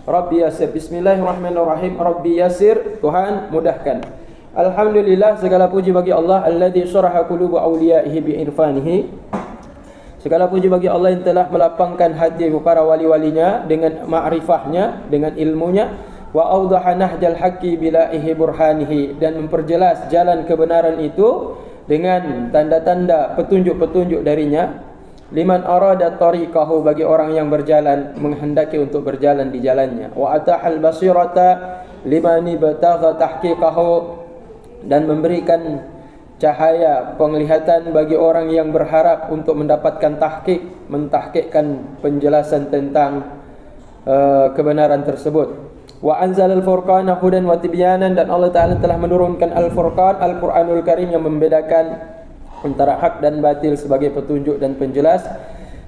Rabbi yassir. Bismillahirrahmanirrahim. Rabbi yassir, Tuhan mudahkan. Alhamdulillah, segala puji bagi Allah alladzi syaraha quluba awliyaihi bi irfanihi. Segala puji bagi Allah yang telah melapangkan hati para wali-walinya dengan ma'rifahnya, dengan ilmunya. Wa awdaha nahjal haqqi bilaihi burhanihi, dan memperjelas jalan kebenaran itu dengan tanda-tanda petunjuk-petunjuk darinya. Liman arada tariqahu, bagi orang yang berjalan, menghendaki untuk berjalan di jalannya. Wa atahal basirata liman ibtagha tahqiqahu, dan memberikan cahaya penglihatan bagi orang yang berharap untuk mendapatkan tahqiq, mentahqiqkan penjelasan tentang kebenaran tersebut. Wa anzalal furqana hudan wa tibyanan, dan Allah Ta'ala telah menurunkan Al-Furqan, Al-Quranul Karim, yang membedakan antara hak dan batil sebagai petunjuk dan penjelas.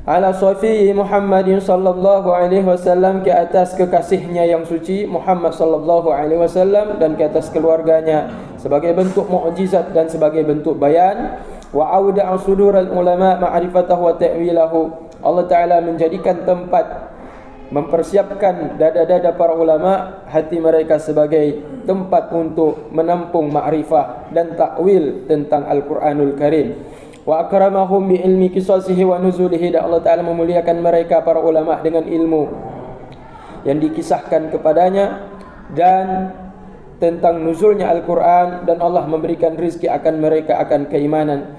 Ala safihi Muhammadin sallallahu alaihi wasallam, ke atas kekasihnya yang suci Muhammad sallallahu alaihi wasallam, dan ke atas keluarganya sebagai bentuk mukjizat dan sebagai bentuk bayan. Wa auda'a sudural ulama ma'rifatahu wa ta'wilahu, Allah Ta'ala menjadikan tempat, mempersiapkan dada-dada para ulama, hati mereka sebagai tempat untuk menampung ma'rifah dan takwil tentang Al-Quranul Karim. Wa akramahum bi ilmi qisasihi wa nuzulihi, dan Allah Ta'ala memuliakan mereka para ulama dengan ilmu yang dikisahkan kepadanya dan tentang nuzulnya Al-Quran, dan Allah memberikan rizki akan mereka, akan keimanan,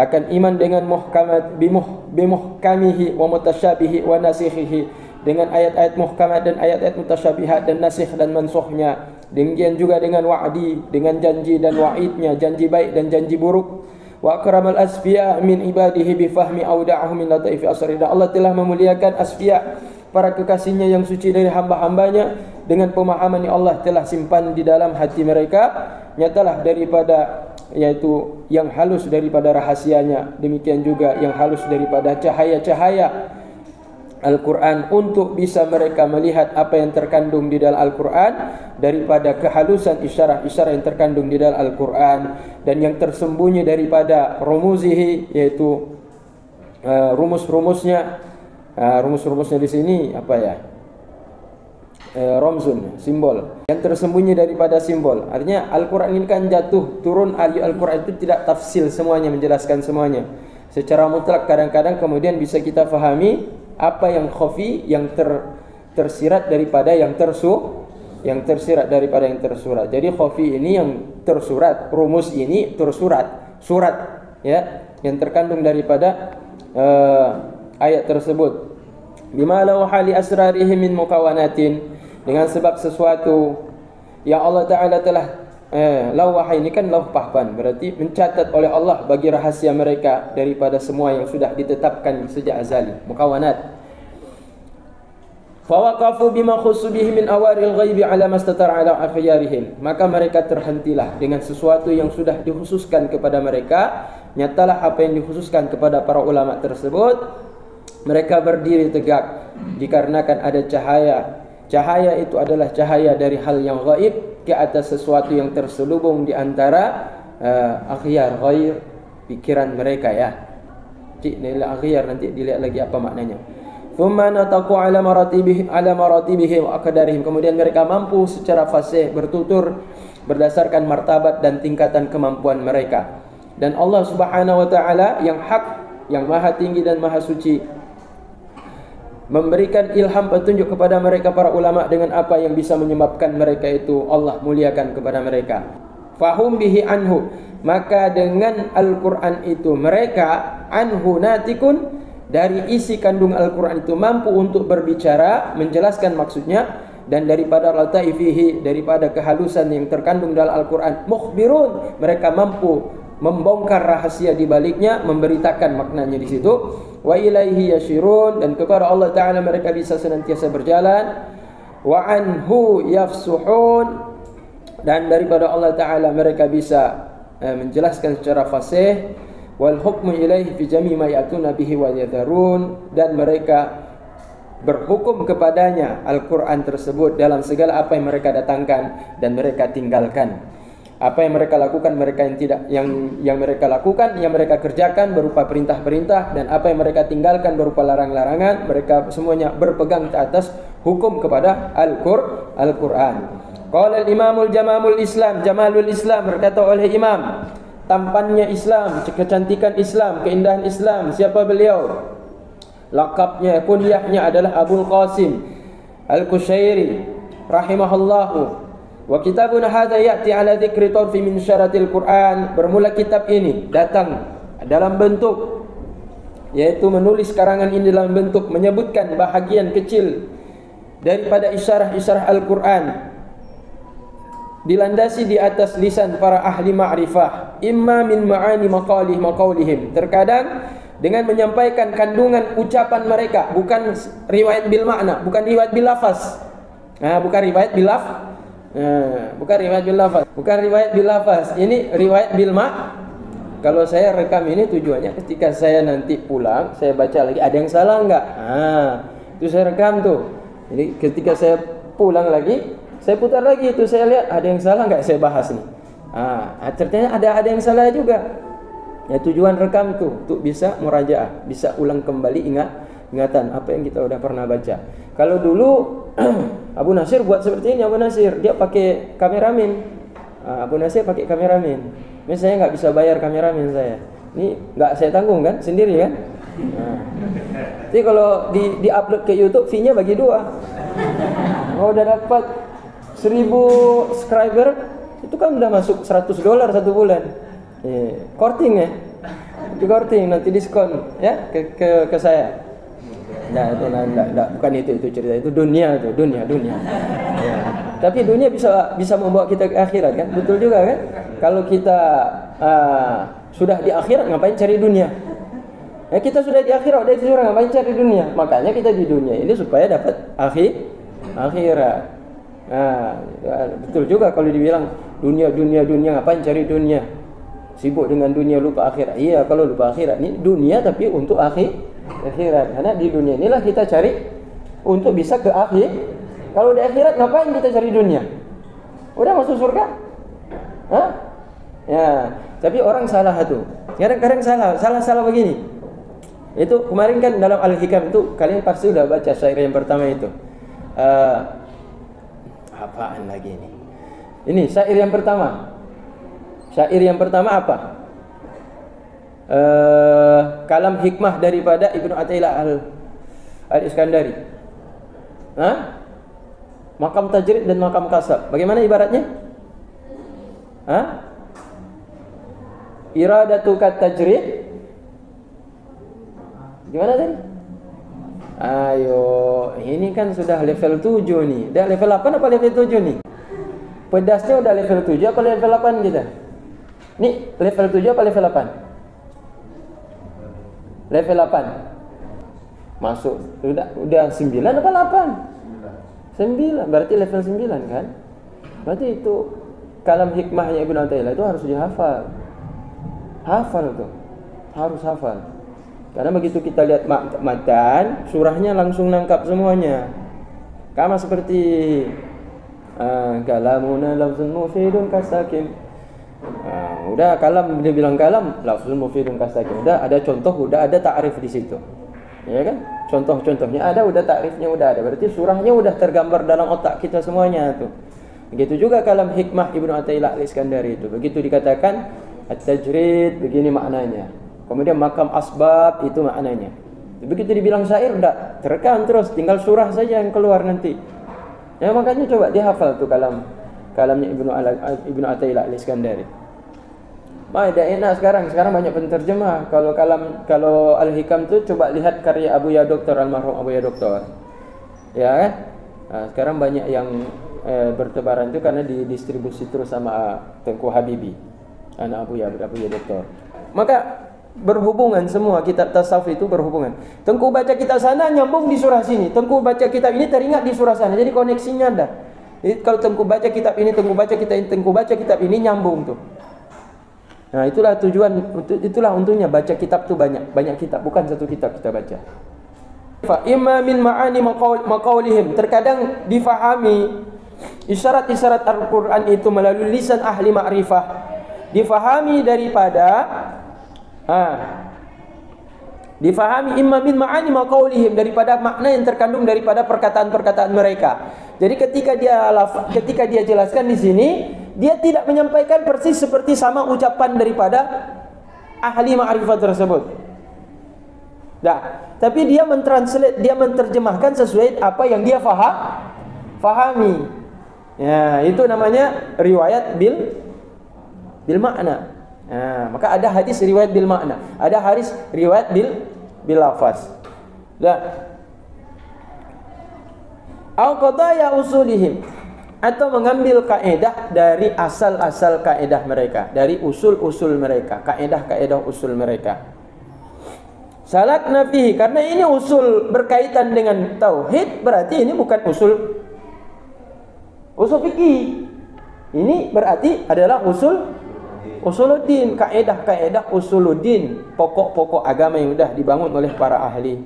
akan iman dengan muhkamat bimuhkamihi wa mutasyabihi wa nasikhihi, dengan ayat-ayat muhkamat dan ayat-ayat mutasyabihat dan nasikh dan mansukhnya. Demikian juga dengan wa'di, dengan janji dan wa'idnya, janji baik dan janji buruk. Wa akramal asfiya min ibadihi bi fahmi auda'ahu min lataifi asri, dan Allah telah memuliakan asfiya, para kekasihnya yang suci dari hamba-hambanya, dengan pemahaman yang Allah telah simpan di dalam hati mereka, nyatalah daripada, yaitu yang halus daripada rahasianya, demikian juga yang halus daripada cahaya-cahaya Al-Quran, untuk bisa mereka melihat apa yang terkandung di dalam Al-Quran, daripada kehalusan isyarah-isyarah yang terkandung di dalam Al-Quran, dan yang tersembunyi daripada rumuzihi, yaitu rumus-rumusnya. Rumus-rumusnya di sini apa ya? Ramzun, simbol. Yang tersembunyi daripada simbol. Artinya Al-Quran ini kan jatuh turun, Al-Quran itu tidak tafsil semuanya, menjelaskan semuanya secara mutlak. Kadang-kadang kemudian bisa kita fahami apa yang khafi, yang tersirat daripada yang tersirat daripada yang tersurat. Jadi khafi ini yang tersurat, rumus ini tersurat, surat ya, yang terkandung daripada ayat tersebut. Bima lawha li asrarihim min mukawanatin, dengan sebab sesuatu yang Allah Ta'ala telah lawah ini kan lauh pahban, berarti mencatat oleh Allah bagi rahasia mereka daripada semua yang sudah ditetapkan sejak azali, mukawanat. Fawaqafu bima khussu bihi min awaril ghaibi ala mastatara ala akhyarihim, maka mereka terhentilah dengan sesuatu yang sudah dikhususkan kepada mereka. Nyatalah apa yang dikhususkan kepada para ulama tersebut. Mereka berdiri tegak dikarenakan ada cahaya. Cahaya itu adalah cahaya dari hal yang gaib ke atas sesuatu yang terselubung di antara akhyar, ghair, pikiran mereka ya. Nilai akhyar nanti dilihat lagi apa maknanya. Thumma nataqu ala maratibihi wa aqdarihim, kemudian mereka mampu secara fasih bertutur berdasarkan martabat dan tingkatan kemampuan mereka. Dan Allah Subhanahu wa taala yang hak, yang maha tinggi dan maha suci, memberikan ilham petunjuk kepada mereka para ulama dengan apa yang bisa menyebabkan mereka itu Allah muliakan kepada mereka. Fahum bihi anhu, maka dengan Al-Quran itu mereka anhu natikun, dari isi kandung Al-Quran itu mampu untuk berbicara, menjelaskan maksudnya, dan daripada lataifihi, daripada kehalusan yang terkandung dalam Al-Quran, mukhbirun, mereka mampu membongkar rahasia di baliknya, memberitakan maknanya di situ. Wa ilaihi yashirun, dan kepada Allah Ta'ala mereka bisa senantiasa berjalan. Wa anhu yafsuhun, dan daripada Allah Ta'ala mereka bisa menjelaskan secara fasih. Wal hukmu ilaihi fi jami' ma ya'tuna bihi wa yadharun, dan mereka berhukum kepadanya Al-Quran tersebut dalam segala apa yang mereka datangkan dan mereka tinggalkan. Apa yang mereka lakukan, mereka yang tidak, yang mereka lakukan, yang mereka kerjakan berupa perintah-perintah, dan apa yang mereka tinggalkan berupa larang-larangan, mereka semuanya berpegang ke atas hukum kepada Al-Quran. Qala al-Imamul Jamamul Islam, Jamalul Islam, berkata oleh Imam, tampannya Islam, kecantikan Islam, keindahan Islam. Siapa beliau? Laqabnya, kunyahnya adalah Abul Qasim Al-Kushairi rahimahullahu. Wa kitabuna hadza ya'ti ala dzikri tarfi min syaratil Quran. Bermula kitab ini datang dalam bentuk, yaitu menulis karangan ini dalam bentuk menyebutkan bahagian kecil daripada isyarah-isyarah Al-Quran, dilandasi di atas lisan para ahli ma'rifah, imma min ma'ani maqaulihim, terkadang dengan menyampaikan kandungan ucapan mereka, bukan riwayat bil makna, bukan riwayat bil lafaz. Bukan riwayat bil lafaz. Bukan riwayat bil lafaz. Bukan riwayat bil lafaz. Ini riwayat bil Kalau saya rekam ini tujuannya ketika saya nanti pulang, saya baca lagi ada yang salah enggak? Itu saya rekam tuh. Jadi ketika saya pulang lagi, saya putar lagi itu, saya lihat ada yang salah enggak, saya bahas nih. Ternyata ada yang salah juga. Ya, tujuan rekam tuh untuk bisa murajaah, bisa ulang kembali ingatan apa yang kita udah pernah baca. Kalau dulu Abu Nasir buat seperti ini, Abu Nasir dia pakai kameramen. Abu Nasir pakai kameramen. Ini saya nggak bisa bayar kameramen saya. Ini nggak saya tanggung kan, sendiri kan. Jadi kalau di upload ke YouTube, fee-nya bagi dua. Kalau udah dapat 1000 subscriber, itu kan udah masuk $100 1 bulan. Korting ya, di korting nanti diskon ya ke saya. Nah, itu bukan itu cerita, itu dunia tuh, dunia. Ya. Tapi dunia bisa membawa kita ke akhirat kan, betul juga kan? Kalau kita sudah di akhirat, ngapain cari dunia? Ya, kita sudah di akhirat, udah disuruh ngapain cari dunia? Makanya kita di dunia ini supaya dapat akhirat. Betul juga kalau dibilang dunia, ngapain cari dunia? Sibuk dengan dunia, lupa akhirat. Iya, kalau lupa akhirat ini dunia tapi untuk akhirat. Karena di dunia inilah kita cari untuk bisa ke akhir. Kalau di akhirat ngapain kita cari dunia? Udah masuk surga? Ya, tapi orang salah tuh. Kadang-kadang salah begini. Itu kemarin kan dalam Al-Hikam itu kalian pasti udah baca syair yang pertama itu. Apaan lagi ini? Ini syair yang pertama. Syair yang pertama apa? Kalam hikmah daripada Ibnu Athaillah Al-Iskandari. Makam tajrid dan makam kasab. Bagaimana ibaratnya? Iradatu kat tajrid. Gimana tadi? Ayo, ini kan sudah level 7 nih. Udah level 8 apa level 7 nih? Pedasnya udah level 7 apa level 8 kita? Nih, level 7 apa level 8? Level 8. Masuk. Udah 9 apa 8? 9. Berarti level 9 kan? Berarti itu kalam hikmahnya Ibnu Athaillah itu harus dihafal. Hafal tuh. Harus hafal. Karena begitu kita lihat matan, surahnya langsung nangkap semuanya. Sama seperti kalamuna lafzun mufidun kasakin. Udah kalam, dia bilang kalam lafzun mufidun kasakin. Udah ada contoh, udah ada ta'rif di situ. Ya kan? Contoh-contohnya ada, udah ta'rifnya udah ada. Berarti surahnya udah tergambar dalam otak kita semuanya tuh. Begitu juga kalam hikmah Ibnu Athaillah Al-Iskandari itu. Begitu dikatakan at-tajrid begini maknanya. Kemudian makam asbab itu maknanya. Begitu dibilang syair udah terekam terus, tinggal surah saja yang keluar nanti. Ya makanya coba dihafal tuh kalamnya Ibnu Athaillah Al-Iskandari. Dah enak sekarang banyak penterjemah. Kalau Al-Hikam tuh coba lihat karya Abuya Doktor, almarhum Abuya Doktor. Ya kan? Nah, sekarang banyak yang bertebaran itu karena didistribusi terus sama Tengku Habibi, anak Abuya Doktor. Maka berhubungan semua kitab tasawuf itu berhubungan. Tengku baca kitab sana nyambung di surah sini. Tengku baca kitab ini teringat di surah sana. Jadi koneksinya ada. Jadi kalau tengku baca kitab ini, tengku baca kitab ini nyambung tuh. Nah, itulah tujuan, itulah untungnya baca kitab tuh banyak kitab, bukan satu kitab kita baca. Fa imma min ma'ani maqaulihim, terkadang difahami Isyarat-isyarat Al-Quran itu melalui lisan ahli ma'rifah difahami daripada difahami imma min ma'ani ma qaulihim, daripada makna yang terkandung daripada perkataan-perkataan mereka. Jadi ketika dia jelaskan di sini, dia tidak menyampaikan persis seperti sama ucapan daripada ahli ma'rifat tersebut. Nah, tapi dia mentranslate, dia menerjemahkan sesuai apa yang dia fahami. Ya, itu namanya riwayat bil makna. Maka ada hadis riwayat bil makna, ada hadis riwayat bil lafaz. Au qadaya usulihim, atau mengambil kaidah dari asal-asal kaidah mereka, dari usul-usul mereka, kaidah-kaidah usul mereka. Salakna fihi, karena ini usul berkaitan dengan tauhid, berarti ini bukan usul fikih. Ini berarti adalah usuluddin, kaidah-kaidah usuluddin, pokok-pokok agama yang sudah dibangun oleh para ahli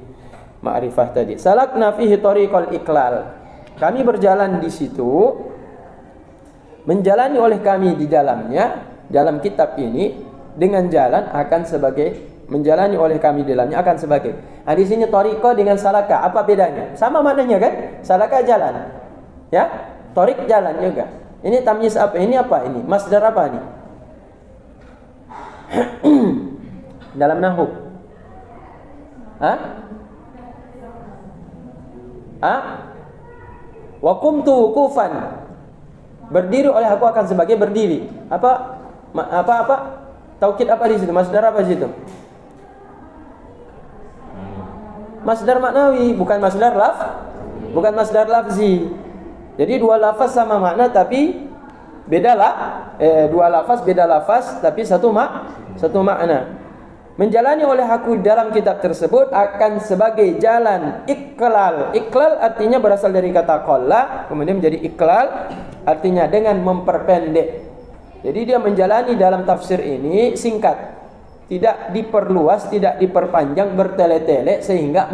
ma'rifah tadi. Salakna fihi tariqal iqlal, kami berjalan di situ, menjalani oleh kami di dalamnya, dalam kitab ini, dengan jalan akan sebagai, menjalani oleh kami di dalamnya akan sebagai. Di sini tariqah dengan salaka, apa bedanya? Sama maknanya kan? Salaka jalan, ya, tariq jalan juga. Ini tamyiz apa? Ini apa? Ini masdar apa ini? Dalam nahwu. Wa qumtu wuqufan, berdiri oleh aku akan sebagai berdiri. Apa taukid apa di situ? Masdar apa di situ? Masdar maknawi, bukan masdar lafzi. Jadi dua lafaz sama makna tapi beda dua lafaz beda lafaz tapi satu makna. Menjalani oleh aku dalam kitab tersebut akan sebagai jalan iqlal. Iqlal artinya berasal dari kata qalla, kemudian menjadi iqlal, artinya dengan memperpendek. Jadi dia menjalani dalam tafsir ini singkat, tidak diperluas, tidak diperpanjang bertele-tele sehingga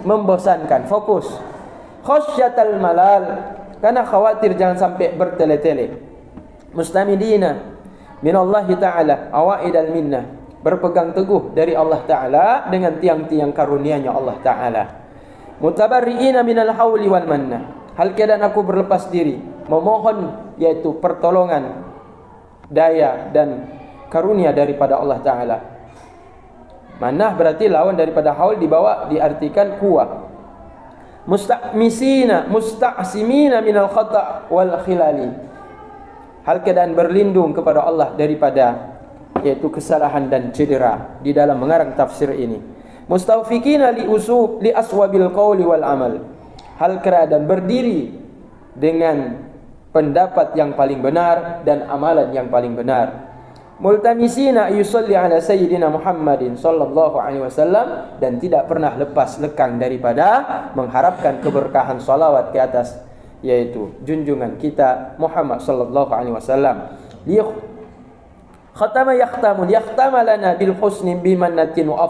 membosankan. Fokus. Khasyatal malal, karena khawatir jangan sampai bertele-tele. Mustamidina minallahi ta'ala awaidal minnah, berpegang teguh dari Allah Ta'ala dengan tiang-tiang karunia-Nya Allah Ta'ala. Mutabarri'ina minal hauli wal manna, hal keadaan aku berlepas diri, memohon yaitu pertolongan, daya dan karunia daripada Allah Ta'ala. Manah berarti lawan daripada haul, dibawa diartikan kuat. Musta'simina minal khata' wal khilali, hal keadaan berlindung kepada Allah daripada yaitu kesalahan dan cedera di dalam mengarang tafsir ini. Mustawfiqina li aswabil qawli wal amal, hal keadaan berdiri dengan pendapat yang paling benar dan amalan yang paling benar. Multamisina yusalli ala sayyidina Muhammadin sallallahu alaihi wasallam, dan tidak pernah lepas lekang daripada mengharapkan keberkahan salawat ke atas yaitu junjungan kita Muhammad sallallahu alaihi wasallam. Khatama yakhtama lana bil husni bimannihi wa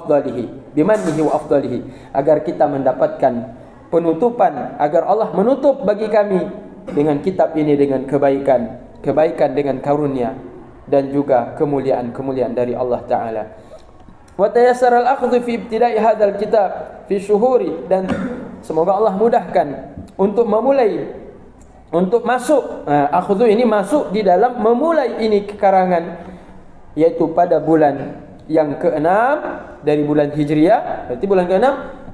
afdalihi, agar kita mendapatkan penutupan, agar Allah menutup bagi kami dengan kitab ini dengan kebaikan dengan karunia dan juga kemuliaan dari Allah Ta'ala. Wa tayassara al-akhdhu fi ibtida'i hadzal kitab fi syuhuri, dan semoga Allah mudahkan untuk masuk, akhdhu ini masuk di dalam memulai ini karangan, yaitu pada bulan yang ke-6 dari bulan Hijriah. Berarti bulan ke-6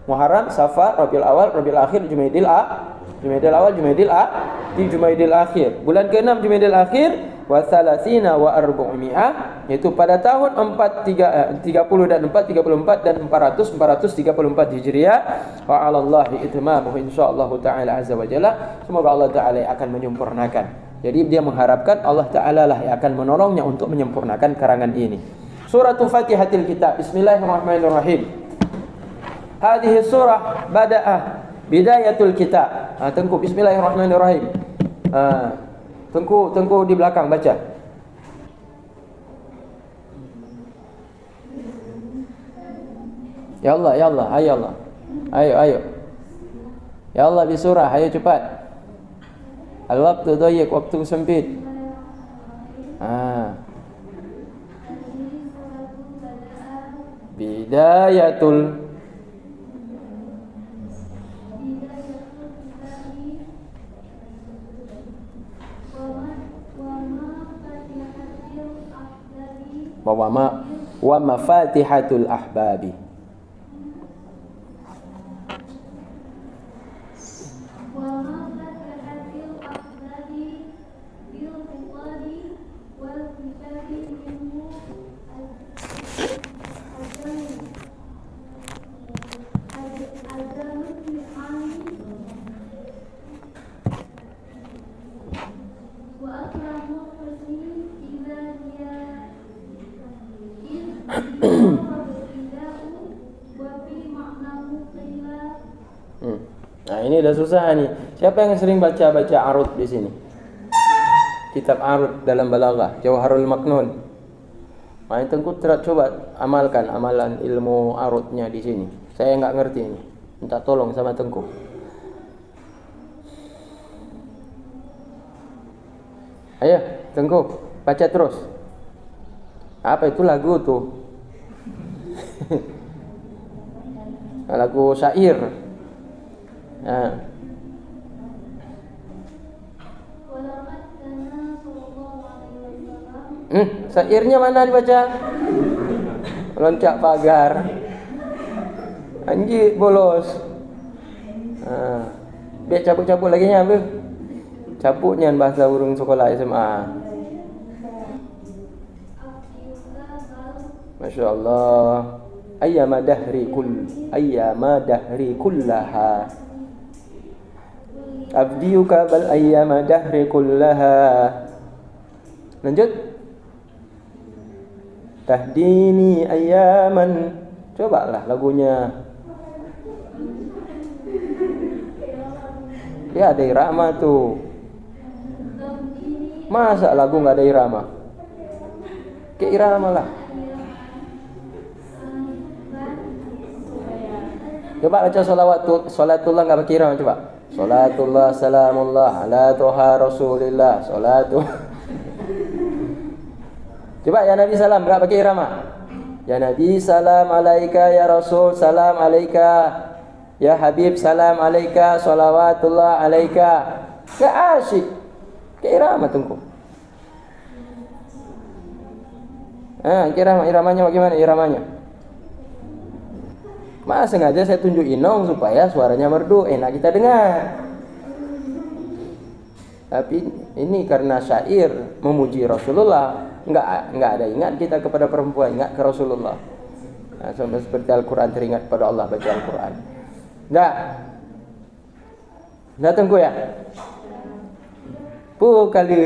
Muharram, Safar, Rabiul Awal, Rabiul Akhir, Jumaidil Awal, Jumaidil Akhir. Bulan ke-6 Jumaidil Akhir wa 30 wa 400, yaitu pada tahun 30 dan 434 dan 434 Hijriah. Wa 'alallahi itmamuhu insyaallah taala azza wa jalla. Semoga Allah Taala akan menyempurnakan. Jadi dia mengharapkan Allah Ta'ala lah yang akan menolongnya untuk menyempurnakan karangan ini. Suratul Fatihatil Kitab. Bismillahirrahmanirrahim. Hadhihi surah bidayatul kitab. Tengku bismillahirrahmanirrahim. Tengku di belakang baca. Ya Allah, ayo Allah. Ayo. Ya Allah bi surah, ayo cepat. Al-waqtu dhayiq, waktu sempit. Bidayatul wa mafatihatul ahbabi. Nah, ini udah susah nih. Siapa yang sering baca arud di sini? Kitab arud dalam balaghah, Jauharul Maknun. Nah, Tengku coba amalkan amalan ilmu arudnya di sini. Saya nggak ngerti ini. Minta tolong sama Tengku. Ayo, Tengku, baca terus. Apa itu lagu tuh? Lagu syair. Nah. Syairnya mana dibaca? Loncat pagar. Anjing bolos. Biar cabut-cabut lagi nya, Bu. Cabutnya bahasa burung sekolah SMA. Masya Allah. Ayyama dahri kullaha abdiyuka bal ayyama dahri kullaha. Lanjut. Tahdini ayyaman. Cobalah lagunya. Ya ada irama tuh. Masa lagu nggak ada irama? Ke irama lah. Coba baca salatullah nggak pakai irama, coba. Salatullah salamullah ala toha rasulillah. Coba ya Nabi salam nggak pakai irama. Ya Nabi salam alaika, ya Rasul salam alaika, ya Habib salam alaika, salawatullah alaika. Nggak asyik. Ke irama Tengku. Iramanya bagaimana iramanya? Mas sengaja saya tunjuk inong supaya suaranya merdu, enak kita dengar. Tapi ini karena syair memuji Rasulullah, enggak ada ingat kita kepada perempuan, ingat ke Rasulullah. Nah, sama seperti Al-Quran teringat pada Allah baca Al-Quran. Dah Tengku ya. Kali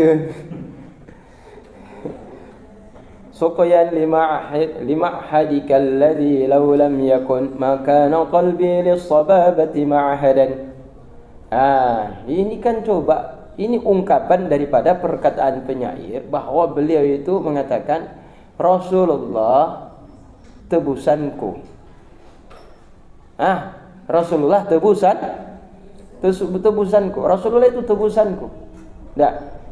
Suqyan lima hadikal ladzi law lam yakun ma kana qalbi lis-sababati ma'hadan. Ini kan coba, ini ungkapan daripada perkataan penyair bahwa beliau itu mengatakan Rasulullah tebusanku. Rasulullah tebusanku. Rasulullah itu tebusanku.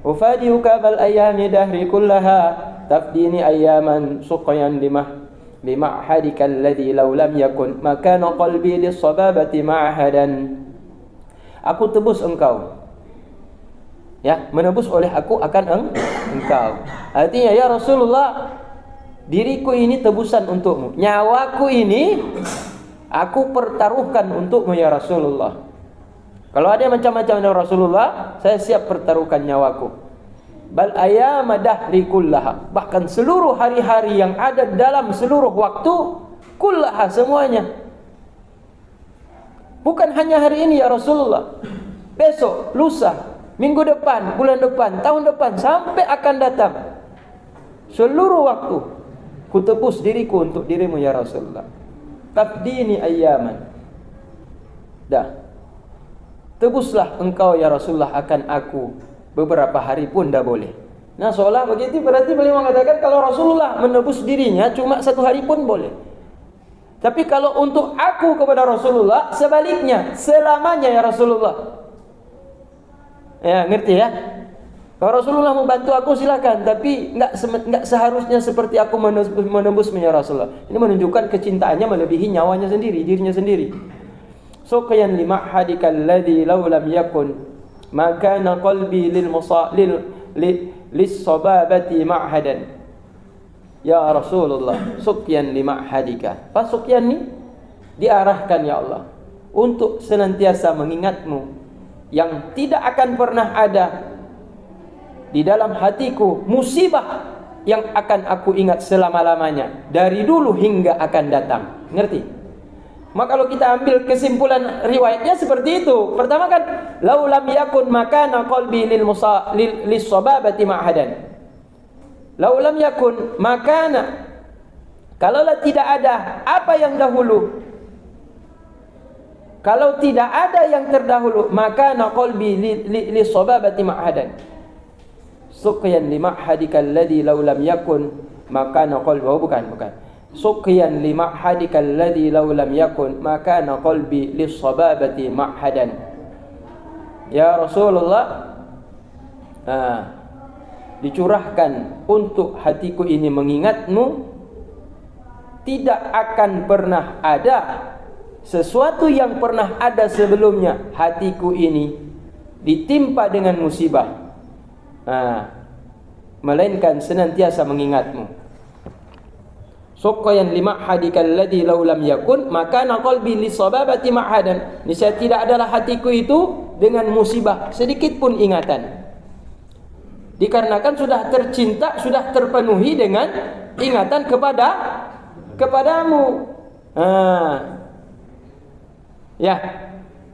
Ufadiuka bal ayami dahri kullaha tafdini ayaman suqyan lima hadikal ladzi law lam yakun makana qalbi lis-sababati ma'hadan. Aku tebus engkau. Ya, menebus oleh aku akan engkau. Artinya ya Rasulullah, diriku ini tebusan untukmu. Nyawaku ini aku pertaruhkan untukmu ya Rasulullah. Kalau ada macam-macam dengan Rasulullah, saya siap pertaruhkan nyawaku. Bal ayyama dahri kullaha, bahkan seluruh hari-hari yang ada dalam seluruh waktu, kullaha semuanya. Bukan hanya hari ini ya Rasulullah. Besok, lusa, minggu depan, bulan depan, tahun depan, sampai akan datang. Seluruh waktu ku tebus diriku untuk dirimu ya Rasulullah. Tafdini ayyaman. Tebuslah engkau ya Rasulullah akan aku. Beberapa hari pun dah boleh. Nah, seolah begitu berarti beliau mengatakan kalau Rasulullah menebus dirinya cuma 1 hari pun boleh. Tapi kalau untuk aku kepada Rasulullah, sebaliknya selamanya ya Rasulullah. Ya, ngerti ya? Kalau Rasulullah mau bantu aku silakan, tapi enggak seharusnya seperti aku menembusmu ya Rasulullah. Ini menunjukkan kecintaannya melebihi nyawanya sendiri, dirinya sendiri. Suqyan li ma'hadikal ladzi law lam yakun ma kana qalbi lis sababati ma'hadan. Ya Rasulullah, suqyan li ma'hadika. Pas suqyan ni diarahkan ya Allah untuk senantiasa mengingatmu yang tidak akan pernah ada di dalam hatiku musibah yang akan aku ingat selama-lamanya dari dulu hingga akan datang. Ngerti? Maka kalau kita ambil kesimpulan riwayatnya seperti itu. Pertama kan, lau lam yakun makana qalbi lis sababati ma'hadan. Lau lam yakun makana, kalaulah tidak ada apa yang dahulu, kalau tidak ada yang terdahulu, makana qalbi lis sababati ma'hadan. Suqyan li ma'hadikal ladzi law lam yakun makana qalbi. Oh, bukan. Suqyan li ma'hadikal ladzi law lam yakun makana qalbi lis sababati ma'hadan. Ya Rasulullah, dicurahkan untuk hatiku ini mengingatmu, tidak akan pernah ada sesuatu yang pernah ada sebelumnya hatiku ini ditimpa dengan musibah, melainkan senantiasa mengingatmu. Suqyan li ma'hadikal ladzi law lam yakun makana qalbi lis sababati ma'hadan. Niscaya tidak adalah hatiku itu dengan musibah sedikit pun ingatan. Dikarenakan sudah tercinta, sudah terpenuhi dengan ingatan kepadamu. Ya,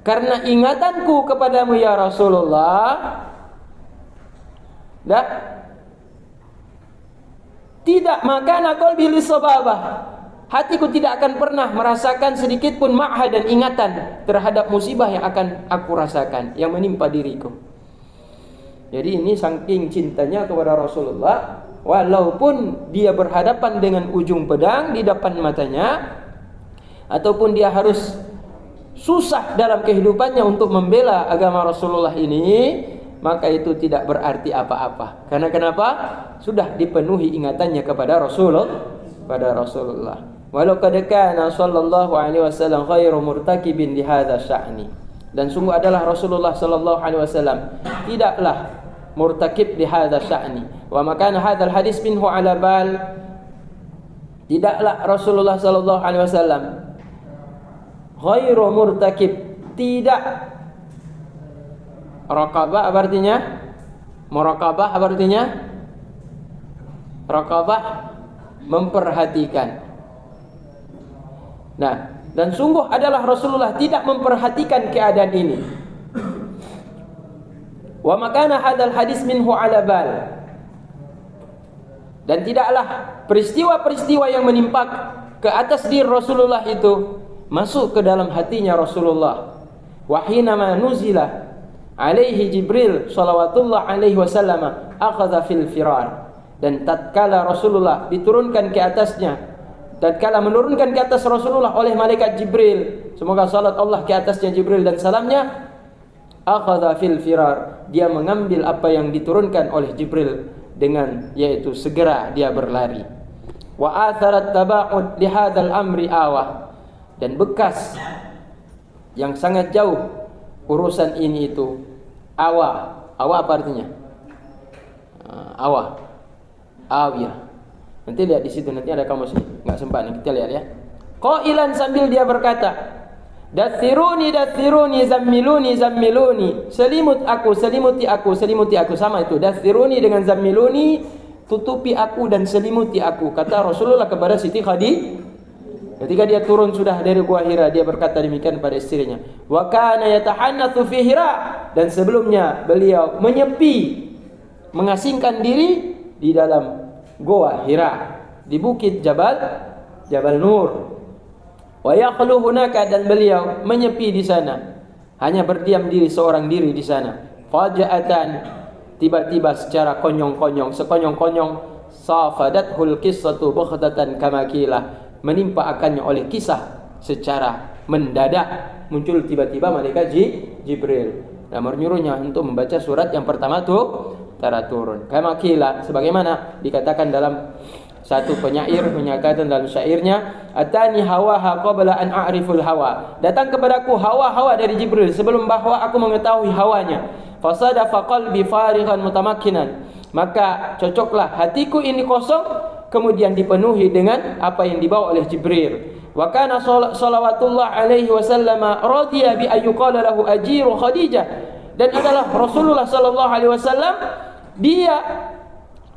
karena ingatanku kepadamu ya Rasulullah, tidak makana qalbi lis sababah. Hatiku tidak akan pernah merasakan sedikit pun ma'had dan ingatan terhadap musibah yang akan aku rasakan, yang menimpa diriku. Jadi ini saking cintanya kepada Rasulullah, walaupun dia berhadapan dengan ujung pedang di depan matanya, ataupun dia harus susah dalam kehidupannya untuk membela agama Rasulullah ini, maka itu tidak berarti apa-apa. Karena kenapa? Sudah dipenuhi ingatannya kepada Rasulullah. Walau qad kana sallallahu alaihi wasallam ghairu murtakibin li hadza sya'ni. Dan sungguh adalah Rasulullah sallallahu alaihi wasallam tidaklah murtakib di hadza sya'ni. Wa makana hadzal hadis minhu ala bal. Tidaklah Rasulullah sallallahu alaihi wasallam ghairu murtakib, tidak raqabah apa artinya? Muraqabah apa artinya? Raqabah, memperhatikan. Nah, dan sungguh adalah Rasulullah tidak memperhatikan keadaan ini. Wa makana hadzal hadis minhu ala bal. Dan tidaklah peristiwa-peristiwa yang menimpa ke atas diri Rasulullah itu masuk ke dalam hatinya Rasulullah. Wa hinama nuzila alaihi Jibril salawatullah alaihi wasallam akhadha fil firar. Dan tatkala Rasulullah diturunkan ke atasnya, tatkala menurunkan ke atas Rasulullah oleh malaikat Jibril, semoga salat Allah ke atasnya Jibril dan salamnya, akhadha fil firar, dia mengambil apa yang diturunkan oleh Jibril dengan, yaitu segera dia berlari. Wa atharat taba'ud li hadzal amri awah, dan bekas yang sangat jauh urusan ini itu awa. Awa apa artinya? Awa. Awiyah. Nanti lihat di situ, nanti ada kamus ini. Enggak sempat nih, kita lihat ya. Qailan, sambil dia berkata, dathiruni dathiruni zammiluni zammiluni, selimut aku, selimuti aku, selimuti aku. Sama itu, dathiruni dengan zammiluni, tutupi aku dan selimuti aku, kata Rasulullah kepada Siti Khadijah. Ketika dia turun sudah dari Gua Hira, dia berkata demikian pada istrinya. Wa kana yatahannatsu fi Hira, dan sebelumnya beliau menyepi, mengasingkan diri di dalam Gua Hira di bukit Jabal Nur. Wa yaqulu hunaka, dan beliau menyepi di sana, hanya berdiam diri seorang diri di sana. Faja'atan, tiba-tiba secara konyong-konyong, sekonyong-konyong, safadathul qissatu baghdatan kama qila, menimpa akannya oleh kisah secara mendadak, muncul tiba-tiba malaikat Jibril. dan menyuruhnya untuk membaca surat yang pertama turun. Kama qila, sebagaimana dikatakan dalam satu penyair menyatakan dalam syairnya, atani hawaha qabla an a'riful hawa. Datang kepadaku hawa dari Jibril sebelum bahwa aku mengetahui hawanya. Fasadafa qalbi farighan mutamakkinan. Maka cocoklah hatiku ini kosong, kemudian dipenuhi dengan apa yang dibawa oleh Jibril. Wa kana salawatullah alaihi wasallam radiya bi ayyuqala lahu ajiru Khadijah. Dan adalah Rasulullah sallallahu alaihi wasallam dia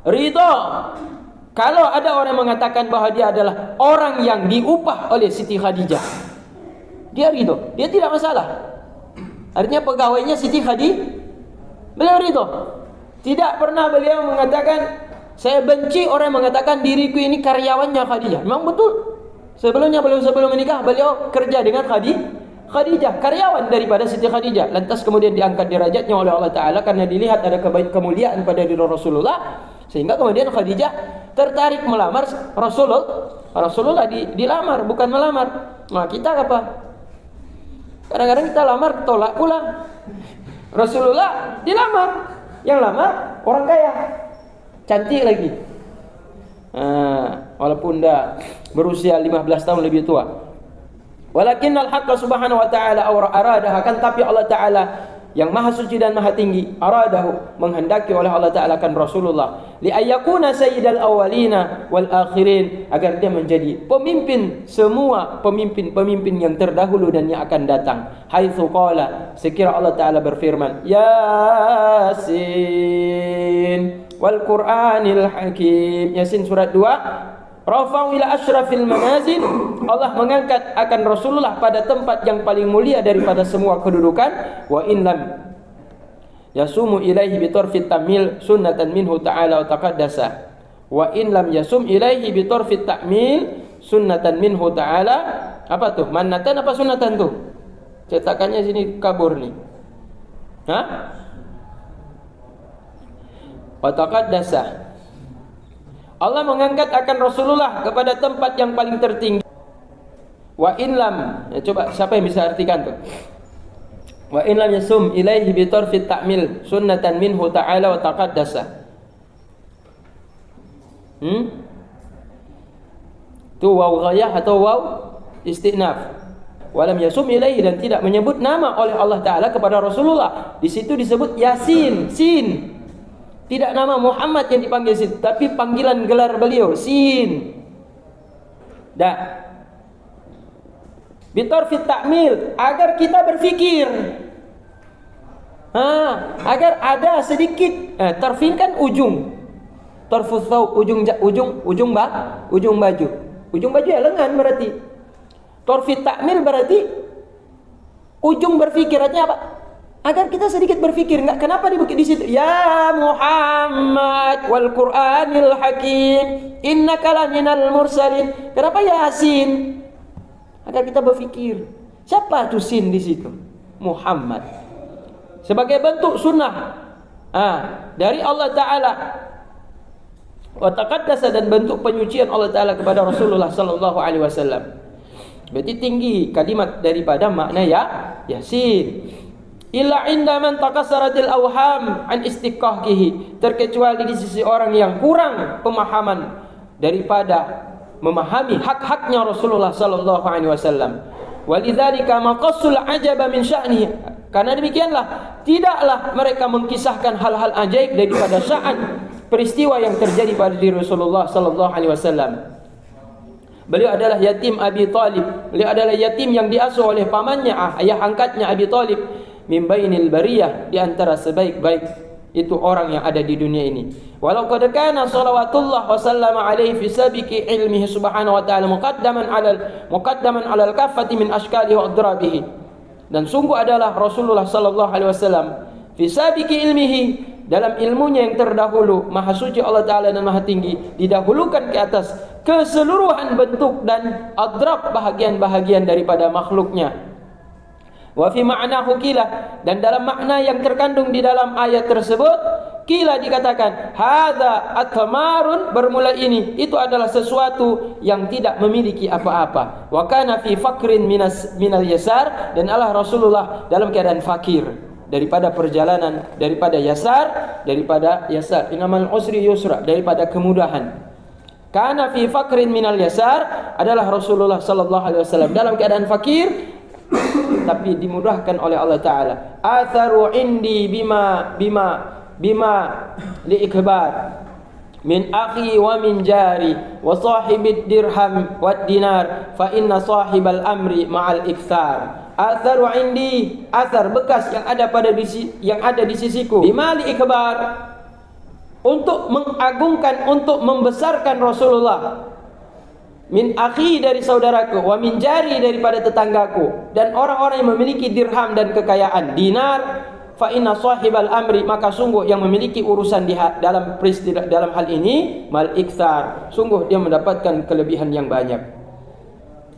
ridha kalau ada orang mengatakan bahwa dia adalah orang yang diupah oleh Siti Khadijah. Dia ridho, dia tidak masalah. Artinya pegawainya Siti Khadijah, beliau ridho. Tidak pernah beliau mengatakan saya benci orang yang mengatakan diriku ini karyawannya Khadijah. Memang betul. Sebelum menikah beliau kerja dengan Khadijah, karyawan daripada Siti Khadijah. Lantas kemudian diangkat derajatnya oleh Allah Ta'ala karena dilihat ada kemuliaan pada diri Rasulullah, sehingga kemudian Khadijah tertarik melamar Rasulullah dilamar, bukan melamar. Nah kita apa? Kadang-kadang kita lamar tolak pula. Rasulullah dilamar, yang lamar orang kaya, cantik lagi. Walaupun dah berusia 15 tahun lebih tua. Walakinnal haqqa subhanahu wa ta'ala aradaha, akan tapi Allah Ta'ala yang maha suci dan maha tinggi aradahu, menghendaki oleh Allah Ta'ala kan Rasulullah li ayyakuna sayyidal awwalina wal akhirin, agar dia menjadi pemimpin semua pemimpin yang terdahulu dan yang akan datang. Haitsu qala, sekira Allah Ta'ala berfirman, Yasin wal Qur'anil Hakim. Yasin surat 2. Rafa'u ila asyrafil manazil, Allah mengangkat akan Rasulullah pada tempat yang paling mulia daripada semua kedudukan. Wa in lam yasumu ilaihi bi tarfit tamil sunnatan minhu ta'ala wa taqaddasa. Wa in lam yasum ilaihi bi tarfit ta'mil sunnatan minhu ta'ala. Apa tuh? Mannatan apa sunnatan tuh? Cetakannya sini kabur nih. Hah? Wa taqaddasa. Allah mengangkat akan Rasulullah kepada tempat yang paling tertinggi. Wa in lam, coba siapa yang bisa artikan tuh? Wa in lam yasum ilaihi bi tarfit ta'mil sunnatan minhu ta'ala wa taqaddasa. Tu waw ghayah atau waw istinaf. Wa lam yasum ilaihi, dan tidak menyebut nama oleh Allah Ta'ala kepada Rasulullah. Di situ disebut Yasin, sin. Tidak nama Muhammad yang dipanggil situ, tapi panggilan gelar beliau Sin. Dah. Bitarfit ta'mil, agar kita berfikir. Agar ada sedikit. Tarfin kan ujung. Tarfut thawb, ujung baju. Ujung baju ya lengan berarti. Tarfit ta'mil berarti ujung berfikir, artinya apa? Agar kita sedikit berfikir. Enggak, kenapa di situ? Ya Muhammad wal Qur'anil Hakim innaka laminal mursalin. Kenapa Yasin? Agar kita berfikir. Siapa tuh Sin di situ? Muhammad. Sebagai bentuk sunnah dari Allah Ta'ala. Wa taqaddasa, dan bentuk penyucian Allah Ta'ala kepada Rasulullah sallallahu alaihi wasallam. Berarti tinggi kalimat daripada makna Yasin. Illa inda man takassaratil awham an istiqahihi, terkecuali di sisi orang yang kurang pemahaman daripada memahami hak-haknya Rasulullah sallallahu alaihi wasallam. Walidzalika maqassul ajaba min sya'nihi, karena demikianlah tidaklah mereka mengkisahkan hal-hal ajaib daripada sya'an peristiwa yang terjadi pada diri Rasulullah sallallahu alaihi wasallam. Beliau adalah yatim Abi Talib. Beliau adalah yatim yang diasuh oleh pamannya, ayah angkatnya Abi Talib. Min bainil bariyah, di antara sebaik-baik itu orang yang ada di dunia ini. Walau qad kana salawatullah wa sallama alaihi fi sabiqi ilmihi subhanahu wa ta'ala muqaddaman alal kaffati min ashkalihi wa adrabihi. Dan sungguh adalah Rasulullah sallallahu alaihi wasallam fi sabiqi ilmihi, dalam ilmunya yang terdahulu, maha suci Allah Ta'ala dan maha tinggi, didahulukan ke atas keseluruhan bentuk dan adrab, bahagian-bahagian daripada makhluknya. Wa fi ma'nahu qila, dan dalam makna yang terkandung di dalam ayat tersebut, qila dikatakan hadza atmarun, bermula ini, itu adalah sesuatu yang tidak memiliki apa-apa. Wa kana fi faqrin minal yasar, dan Allah Rasulullah dalam keadaan fakir. daripada perjalanan, daripada yasar, inamal usri yusra, daripada kemudahan. Kana fi fakrin minal yasar, adalah Rasulullah sallallahu alaihi wasallam dalam keadaan fakir tapi dimudahkan oleh Allah Taala. Atharu indi bima liikbar min akhi wa min jari wa sahibid dirham wad dinar fa inna sahibal amri ma'al ikthar. Atharu indi, athar bekas yang ada di sisiku, bima liikbar, untuk mengagungkan, untuk membesarkan Rasulullah, min akhi, dari saudaraku, wa min jari, daripada tetanggaku, dan orang-orang yang memiliki dirham dan kekayaan, dinar, fa inna sahibal amri, maka sungguh yang memiliki urusan dalam hal ini mal iktsar, sungguh dia mendapatkan kelebihan yang banyak.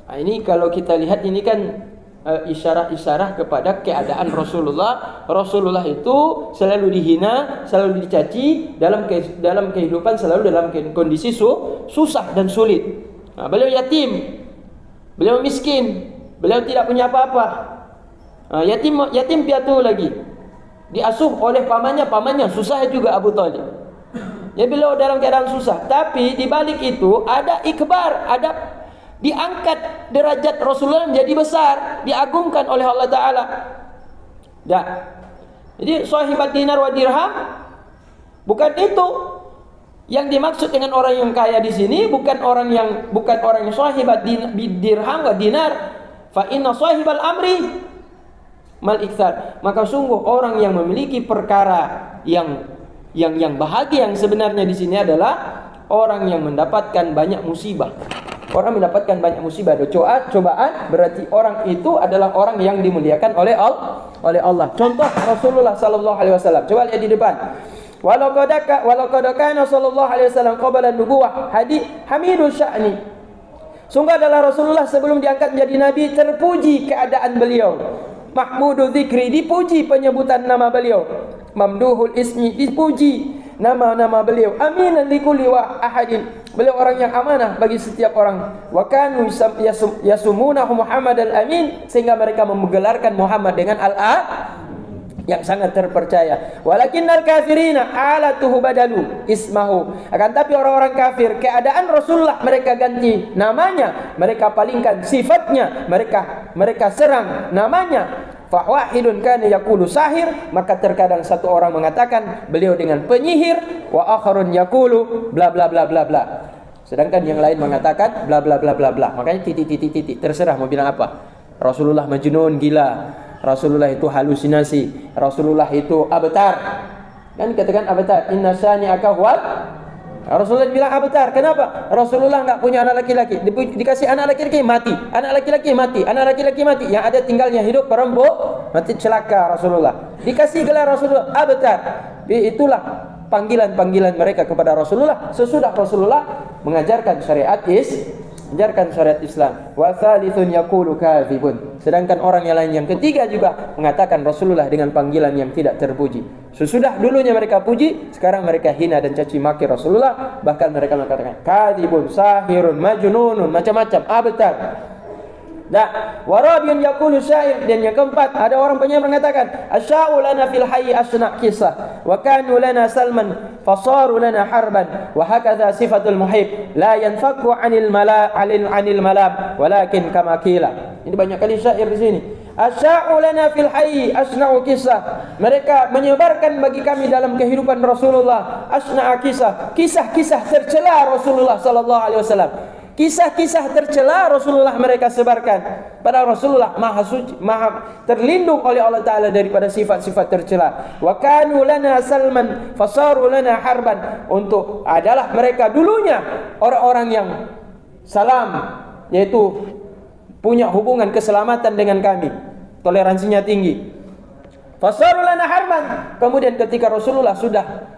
Nah, ini kalau kita lihat ini kan isyarah-isyarah kepada keadaan Rasulullah. Rasulullah itu selalu dihina, selalu dicaci, dalam kehidupan selalu dalam kondisi susah dan sulit. Nah, beliau yatim, beliau miskin, beliau tidak punya apa-apa. Nah, yatim piatu lagi, diasuh oleh pamannya susah juga Abu Thalib. Ya, beliau dalam keadaan susah, tapi di balik itu ada ikbar, ada diangkat derajat Rasulullah menjadi besar, diagungkan oleh Allah Ta'ala. Jadi sahibat dinar wa dirham, bukan itu yang dimaksud dengan orang yang kaya di sini, bukan orang yang sahibat dirham wa dinar. Fa inna sahibal amri mal iktsar, maka sungguh orang yang memiliki perkara yang bahagia yang sebenarnya di sini adalah orang yang mendapatkan banyak musibah. Orang mendapatkan banyak musibah dan cobaan, berarti orang itu adalah orang yang dimuliakan oleh Allah. Contoh Rasulullah sallallahu alaihi wasallam. Coba lihat di depan. Walau qad kana sallallahu alaihi wasallam qabla an-nubuwah hamidul sya'ni. Sungguh adalah Rasulullah sebelum diangkat menjadi nabi terpuji keadaan beliau. Mahmudul dzikri, dipuji penyebutan nama beliau. Mamduhul ismi, dipuji nama-nama beliau. Aminan likulli ahadin, beliau orang yang amanah bagi setiap orang. Wa kanu yasumunahu Muhammad al-Amin, sehingga mereka menggelarkan Muhammad dengan yang sangat terpercaya. Walakinnal kafirina alatuhu badalu ismahu, akan tapi orang-orang kafir keadaan Rasulullah mereka ganti namanya, mereka palingkan sifatnya, mereka serang namanya. Fawahidun kana yaqulu sahir, maka terkadang satu orang mengatakan beliau dengan penyihir, wa akharun yaqulu bla bla bla bla bla, sedangkan yang lain mengatakan bla bla bla bla bla. Makanya titik terserah mau bilang apa. Rasulullah majnun, gila. Rasulullah itu halusinasi. Rasulullah itu abtar. Kan katakan abtar, inna sani'aka huwal. Rasulullah bilang abtar. Kenapa? Rasulullah enggak punya anak laki-laki. Dikasih anak laki-laki mati. Anak laki-laki mati. Anak laki-laki mati. Yang ada tinggalnya hidup perempuan mati celaka Rasulullah. Dikasih gelar Rasulullah abtar. Itulah panggilan-panggilan mereka kepada Rasulullah sesudah Rasulullah mengajarkan syariat Islam. Wa tsalitsun yaqulu kadzibun, sedangkan orang yang lain yang ketiga juga mengatakan Rasulullah dengan panggilan yang tidak terpuji. Sesudah dulunya mereka puji, sekarang mereka hina dan caci maki Rasulullah, bahkan mereka mengatakan kadzibun, sahirun, majnunun, macam-macam, abtar. Warabiun yaqulu syair, dan yang keempat ada orang penyair mengatakan asya'u lana fil hayy asna kisah wa kanu lana salman fasaru lana harban wa hakadha sifatul muhib la yanfaku anil malam walakin kama qila. Ini banyak kali syair di sini. Asya'u lana fil hayy asna kisah, mereka menyebarkan bagi kami dalam kehidupan Rasulullah asna kisah-kisah tercela Rasulullah sallallahu alaihi wasallam. Kisah-kisah tercela Rasulullah mereka sebarkan. Padahal Rasulullah maha suci, maha terlindung oleh Allah Ta'ala daripada sifat-sifat tercela. Wa kanu lana salman fasaru lana harban, untuk adalah mereka dulunya orang-orang yang salam, yaitu punya hubungan keselamatan dengan kami, toleransinya tinggi. Fasaru lana harban, kemudian ketika Rasulullah sudah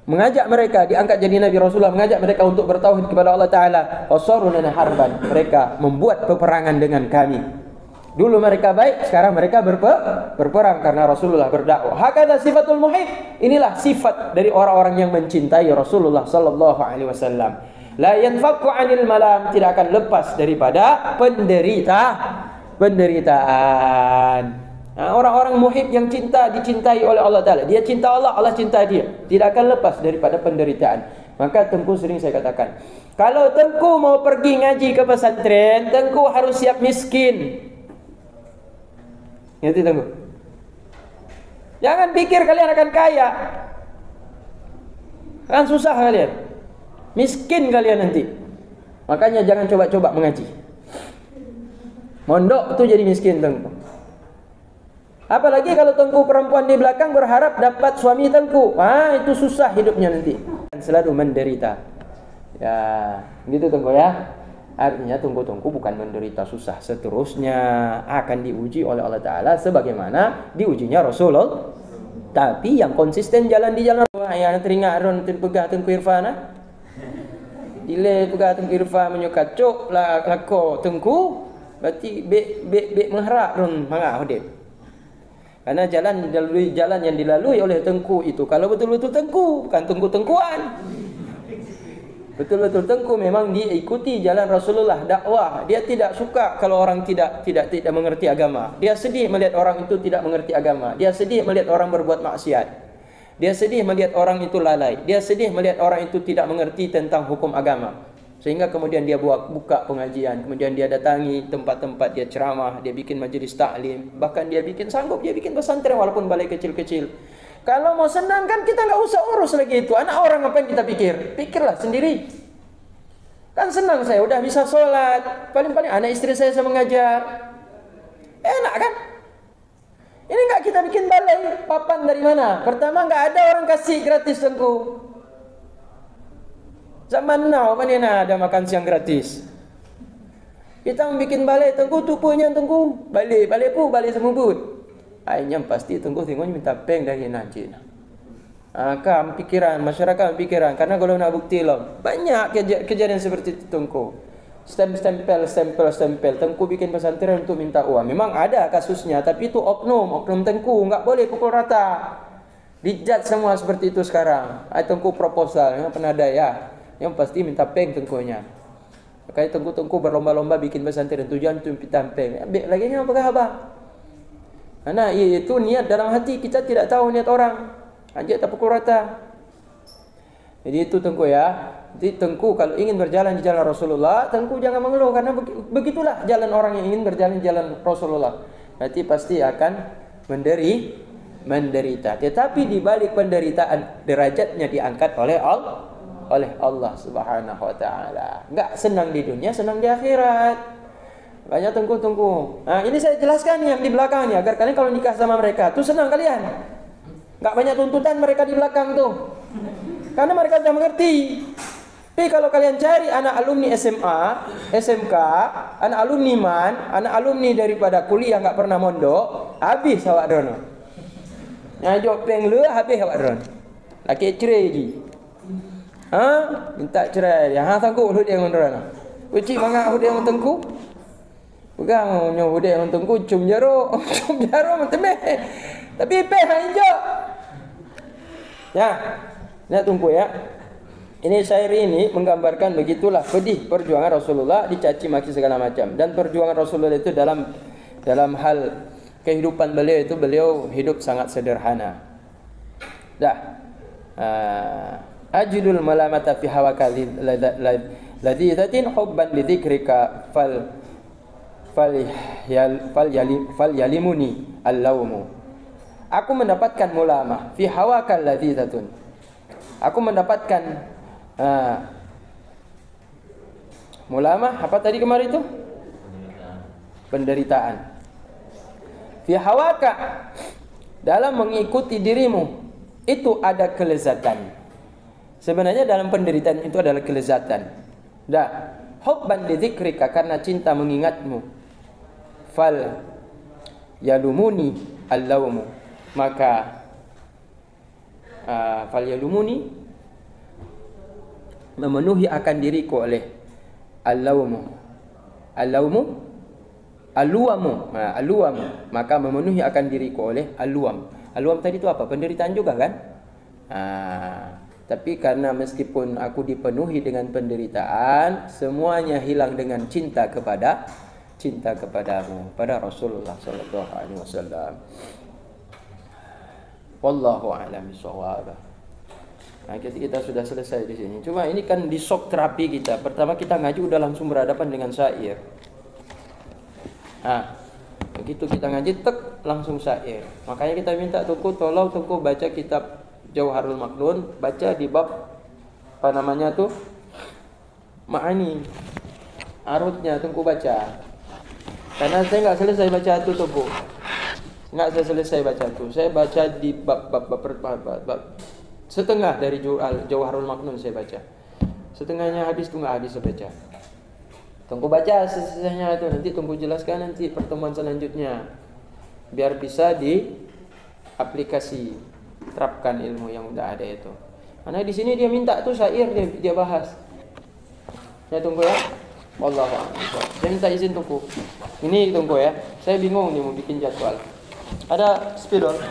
mengajak mereka, diangkat jadi Nabi, Rasulullah mengajak mereka untuk bertauhid kepada Allah Ta'ala, wasarunana harban, mereka membuat peperangan dengan kami. Dulu mereka baik, sekarang mereka berperang karena Rasulullah berdakwah. Hakadha sifatul muhib, inilah sifat dari orang-orang yang mencintai Rasulullah sallallahu alaihi wasallam. La yanfaku anil malam, tidak akan lepas daripada penderitaan. Orang-orang muhib yang dicintai oleh Allah Ta'ala. Dia cinta Allah, Allah cinta dia. Tidak akan lepas daripada penderitaan. Maka Tengku sering saya katakan, kalau Tengku mau pergi ngaji ke pesantren, Tengku harus siap miskin. Ngerti Tengku? Jangan pikir kalian akan kaya. Akan susah kalian. Miskin kalian nanti. Makanya jangan coba-coba mengaji. Mondok itu jadi miskin Tengku. Apalagi kalau Tengku perempuan di belakang berharap dapat suami Tengku. Itu susah hidupnya nanti. Selalu menderita. Ya, gitu Tengku ya. Artinya Tengku bukan menderita susah. Seterusnya akan diuji oleh Allah Ta'ala sebagaimana diujinya Rasulullah. Tapi yang konsisten jalan di jalan. Ya, teringat Ron pegah Tengku Irfan. Dile pegah Tengku Irfan menyokacuk lako Tengku. Berarti bek mengharap Ron mangah hodep. Karena jalan yang dilalui oleh Tengku itu, kalau betul-betul Tengku, bukan Tengku-tengkuan. Betul-betul Tengku memang dia ikuti jalan Rasulullah, dakwah. Dia tidak suka kalau orang tidak mengerti agama. Dia sedih melihat orang itu tidak mengerti agama. Dia sedih melihat orang berbuat maksiat. Dia sedih melihat orang itu lalai. Dia sedih melihat orang itu tidak mengerti tentang hukum agama. Sehingga kemudian dia buka pengajian, kemudian dia datangi tempat-tempat dia ceramah, dia bikin majelis taklim, bahkan dia bikin pesantren walaupun balai kecil-kecil. Kalau mau senang kan kita nggak usah urus lagi itu. Anak orang apa yang kita pikir? Pikirlah sendiri. Kan senang saya, udah bisa sholat, paling-paling anak istri saya mengajar. Enak kan? Ini nggak kita bikin balai, papan dari mana? Pertama nggak ada orang kasih gratis Tengku. Zaman now mana ada makan siang gratis. Kita membuat balai Tengku tupunya Tengku. Balai semubut. Akhirnya pasti Tengku tengoknya minta peng dari nanti. Pikiran masyarakat pikiran karena kalau nak bukti loh. Banyak kejadian seperti itu Tengku. Stempel Tengku bikin pesantren untuk minta uang. Memang ada kasusnya, tapi itu oknum Tengku, enggak boleh pukul rata. Dijat semua seperti itu sekarang. Tengku proposal, memang pernah ada ya. Yang pasti minta peng Tengkunya. Makanya Tengku berlomba-lomba bikin pesantren tujuan untuk minta peng. Lagi ni apakah abah? Karena itu niat dalam hati, kita tidak tahu niat orang. Ajak tak pukul rata. Jadi itu Tengku ya. Jadi Tengku kalau ingin berjalan di jalan Rasulullah, Tengku jangan mengeluh karena begitulah jalan orang yang ingin berjalan di jalan Rasulullah. Nanti pasti akan menderita. Tetapi di balik penderitaan derajatnya diangkat oleh Allah Subhanahu wa taala. Enggak senang di dunia, senang di akhirat. Banyak Tengku. Ini saya jelaskan yang di belakang ni agar kalian kalau nikah sama mereka tuh senang kalian. Enggak banyak tuntutan mereka di belakang tuh. Karena mereka sudah mengerti. Tapi kalau kalian cari anak alumni SMA, SMK, anak alumni MAN, anak alumni daripada kuliah enggak pernah mondok, habis awak dono. Nyajok peng lu habis awak dono. Laki cerai lagi. Minta cerai dia. Tangguh hudai yang menderana. Uci mangak hudai yang Tengku. Pegang nyo hudai yang Tengku cum jaro menteme. Tapi peh hijau. Ya. Nak tunggu ya. Ini syair ini menggambarkan begitulah pedih perjuangan Rasulullah, dicaci maki segala macam. Dan perjuangan Rasulullah itu dalam hal kehidupan beliau itu beliau hidup sangat sederhana. Ajidul malamata fi hawaka ladidhatin hubban lidhikrika fal yalimuni allawmu. Aku mendapatkan mulamah fi hawaka ladidhatun. Aku mendapatkan mulamah apa tadi kemarin itu? Penderitaan. Fi hawaka, dalam mengikuti dirimu itu ada kelezatan. Sebenarnya dalam penderitaan itu adalah kelezatan. Hubban lidzikrika, karena cinta mengingatmu. Fal yalumuni allawmu, maka fal yalumuni memenuhi akan diriku oleh allawmu, maka memenuhi akan diriku oleh aluam tadi itu apa? Penderitaan juga kan? Tapi karena meskipun aku dipenuhi dengan penderitaan, semuanya hilang dengan cinta kepada cinta kepadamu, pada Rasulullah sallallahu alaihi wasallam. Wallahu a'lam bishawab. Nah, kita sudah selesai di sini. Cuma ini kan di shock terapi kita. Pertama kita ngaji udah langsung berhadapan dengan syair. Nah, begitu kita ngaji tek langsung syair. Makanya kita minta Tunku tolong Tunku baca kitab Jauharul Maknun, baca di bab apa namanya tuh? Ma'ani. Arutnya Tunku baca. Karena saya enggak selesai baca itu Tunku. Enggak saya selesai baca itu. Saya baca di bab setengah dari Jauharul Maknun saya baca. Setengahnya hadis itu enggak hadis saya baca. Tunggu baca sisanya itu, nanti tunggu jelaskan nanti pertemuan selanjutnya. Biar bisa diaplikasi, terapkan ilmu yang udah ada itu. Karena di sini dia minta tuh syair dia bahas. Ya tunggu ya. Wallahu a'lam. Saya minta izin Tunggu. Ini Tunggu ya. Saya bingung nih mau bikin jadwal. Ada spidol.